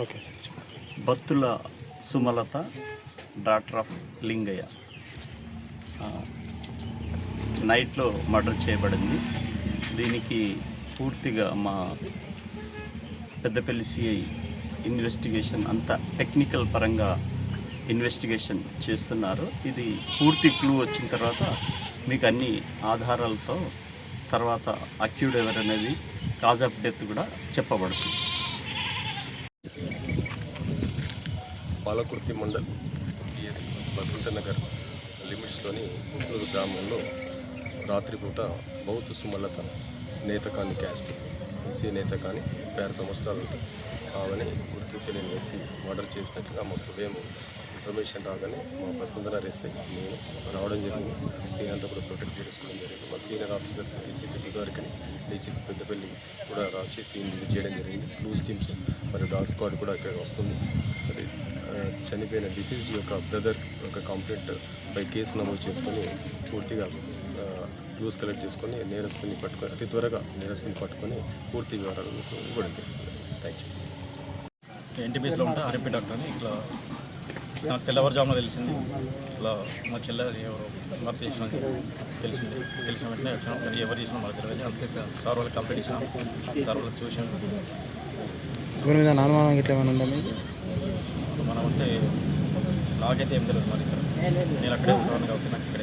Okay. Battula Sumalatha, doctor of Lingaiah నైట్లో murder చేయబడింది. దీనికి పూర్తిగా మా పెద్దపల్లి సిఐ ఇన్వెస్టిగేషన్ అంతా టెక్నికల్ పరంగా ఇన్వెస్టిగేషన్ చేస్తున్నారు. ఇది పూర్తి క్లూ వచ్చిన తర్వాత మీకు అన్ని ఆధారాలతో తర్వాత అక్యూడ్ ఎవరనేది కాజ్ ఆఫ్ డెత్ కూడా చెప్పబడుతుంది. పాలకుర్తి మండల్ పిఎస్ వసంతనగర్ లిమిట్స్లోని గుంటూరు గ్రామంలో రాత్రిపూట బౌత్ సుమలత నేతకాని క్యాస్ట్ ఎస్సీ నేతకాని 56 సంవత్సరాలు ఉంటాయి. ఆమెని గుర్తు తెలియని వ్యక్తి మర్డర్ చేసినట్టుగా మాకు ఉదయం ఇన్ఫర్మేషన్ రాగానే మా వసంతనగర్ ఎస్ఐ నేను రావడం జరిగింది. ఎస్ఐ అంతా కూడా ప్రొటెక్ట్ చేసుకోవడం జరిగింది. మా సీనియర్ ఆఫీసర్స్ డీసీపీ గారికి డీసీపీ పెద్దపల్లి కూడా వచ్చి సీన్ విజిట్ చేయడం జరిగింది. క్లూస్ టీమ్స్ మరియు డాగ్ స్క్వాడ్ కూడా ఇక్కడ వస్తుంది. అది చనిపోయిన డిసీజ్డ్ యొక్క బ్రదర్ ఒక కంప్లైంట్ పై కేసు నమోదు చేసుకొని పూర్తిగా క్లూస్ కలెక్ట్ చేసుకొని నేరస్తుని పట్టుకొని అతి త్వరగా నేరస్తుని పట్టుకొని పూర్తి వివరాలను ఇవ్వడం జరుగుతుంది. Thank you. ఎన్టీపీఎస్లో ఉంటే ఆర్ఎంపీ డాక్టర్ని ఇట్లా నాకు తెల్లవారుజామున తెలిసింది. ఇట్లా మా చెల్లె ఎవరు మర్త చేసిన తెలిసింది. తెలిసిన వెంటనే వచ్చినాం. కానీ ఎవరు చేసినా మాకు తెలియదు. అందుకే సార్ వాళ్ళకి కంప్లైంట్ ఇచ్చినాం. సార్ వాళ్ళకి చూసాను. మీద అనుమానం ఇట్లా ఏమైనా ఉందా మీకు? మనం అంటే నాకైతే ఏం తెలియదు. మరి ఇక్కడ నేను అక్కడే ఉంటాను కాబట్టి నాకు ఇక్కడ